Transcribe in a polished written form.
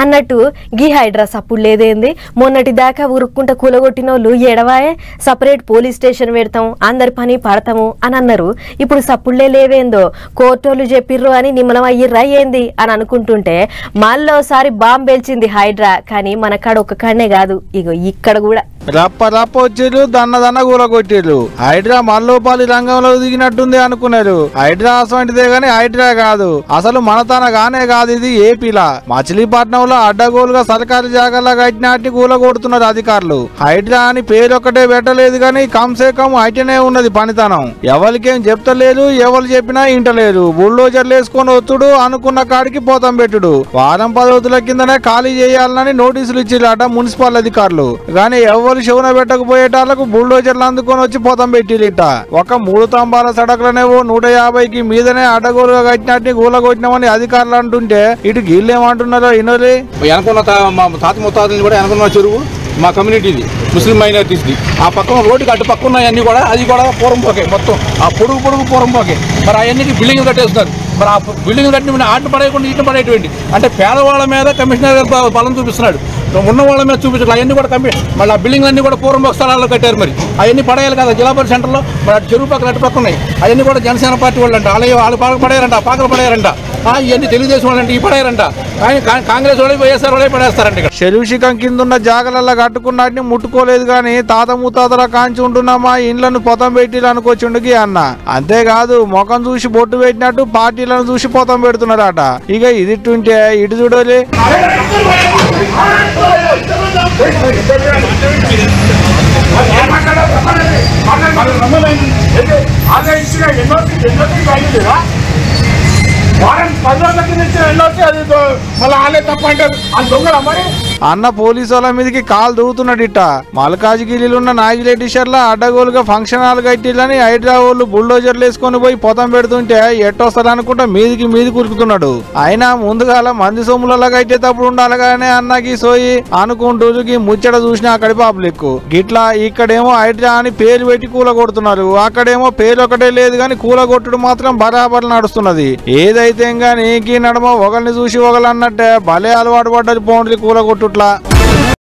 అన్నట్టు గీ హైడ్రా సప్పుడు లేదేంది? మొన్నటి దాకా ఉరుక్కుంట కూలగొట్టినోళ్ళు ఎడవాయే సపరేట్ పోలీస్ స్టేషన్ పెడతాం అందరి పని పడతాము అని అన్నారు. ఇప్పుడు సప్పుళ్లే లేవేందో కోర్టోళ్ళు చెప్పిర్రు అని నిమ్మలం అయ్యిర్రా ఏంది అని అనుకుంటుంటే మళ్ళోసారి బాంబు పేల్చింది హైడ్రా. కానీ మన కాడ ఒక్క కాడనే కాదు, ఇగో ఇక్కడ కూడా రప్ప రప్ప వచ్చిర్రు, దన్న కూలగొట్టిర్రు. హైడ్రా మల్లోపాలి రంగంలో దిగినట్టుంది అనుకున్నారు. హైడ్రా అసంటిదే గాని హైడ్రా కాదు, అసలు మనతన గానే కాదు. ఇది ఏపీలా మచిలీపట్నంలో అడ్డగోలుగా సర్కారు జాగాలో కట్టినట్టు కూలగొడుతున్నారు అధికారులు. హైడ్రా అని పేరు ఒక్కటే పెట్టలేదు గాని కంసే కం అయితేనే ఉన్నది పనితనం. ఎవరికేం చెప్తలేదు, ఎవరు చెప్పినా ఇంటలేదు. బుల్డోజర్లు వేసుకొని వస్తుడు, అనుకున్న కాడికి పోతం పెట్టుడు. వారం 10 రోజుల కిందనే ఖాళీ చేయాలని నోటీసులు ఇచ్చిరట మున్సిపల్ అధికారులు. గాని ఎవరు శివన పెట్టకపోయేటాలకు బుల్డోజర్లు అందుకొని వచ్చి పోతం పెట్టిరిట. ఒక 3 స్తంభాల సడకులనేవో 150కి మీదనే అడ్డగోలుగా కట్టినట్టు కూలగొట్టినామని అధికారులు అంటుంటే ఇటు గీళ్ళేమంటున్నారో ఇనోలే. వెనకున్న మా తాత ముత్తాతని కూడా వెనకున్న చెరువు మా కమ్యూనిటీది, ముస్లిం మైనారిటీస్ది. ఆ పక్కన రోడ్డుకి అటు పక్క ఉన్నాయన్నీ కూడా అది కూడా పూరంపోకే, మొత్తం ఆ పొడుగు పూరంపోకే. మరి అవన్నీ బిల్డింగ్లు కట్టేస్తున్నారు. మరి ఆ బిల్డింగ్లు కట్టిన ఆటను పడేయకుండా ఇటు పడేటువంటి అంటే పేదవాళ్ళ మీద కమిషనర్ గారు బలం చూపిస్తున్నాడు, ఉన్న వాళ్ళ మీద చూపించారు. అవన్నీ కూడా మళ్ళీ ఆ బిల్డింగ్లు అన్నీ కూడా పూర్వం స్థలాల్లో కట్టారు. మరి అవన్నీ పడేయాలి కదా జిల్లా పరిషత్ సెంటర్లో. మరి అటు చెరువు పక్కన అటు పక్క ఉన్నాయి. అవన్నీ కూడా జనసేన పార్టీ వాళ్ళు అంట, వాళ్ళు పాకలు పడేయారంట, పాకలు పడేయారంట. ఇవన్నీ తెలుగుదేశం వాళ్ళంటే ఈ పడేయారంట, కాంగ్రెస్ వాళ్ళు వైఎస్ఆర్ వాళ్ళే పడేస్తారంట. చెరువు శిఖం కింద ఉన్న జాగలల్లో కట్టుకున్నట్టు ముట్టుకోలేదు గాని తాత ముత్తాతల కాంచి ఉంటున్నామా ఇండ్లను పొతం పెట్టిలు అనుకోచుండుకి అన్న. అంతేకాదు ముఖం చూసి బొట్టు పెట్టినట్టు పార్టీలను చూసి పొతం పెడుతున్నారట. ఇక ఇదిట్టుంటే ఇటు చూడాలి. అన్న పోలీసు వాళ్ళ మీదకి కాలు దూగుతున్నాడిట. మల్కాజ్గిరిలున్న నాగిరెడ్డి షర్ల అడ్డగోలుగా ఫంక్షన్ హాల్ కట్టిలని హైడ్రా వాళ్ళు బుల్డోజర్లు వేసుకొని పోయి పొతం పెడుతుంటే ఎట్టొస్తారనుకుంటా మీది కురుకుతున్నాడు. అయినా ముందుగాల మంది సొమ్ములలో కట్టేటప్పుడు ఉండాలిగానే అన్నకి సోయి అనుకుంటూ ముచ్చట చూసిన అక్కడి పబ్లిక్. గిట్లా ఇక్కడేమో హైడ్రా అని పేరు పెట్టి కూలగొడుతున్నారు, అక్కడేమో పేరు ఒకటే లేదు గాని కూలగొట్టుడు మాత్రం బరాబర్ నడుస్తున్నది. ఏదైతే గానీ ఈ నడమ ఒకరిని చూసి ఒకరు అన్నట్టే భలే అలవాటు పడ్డది పౌండ్రి కూలగొట్టుట్లా.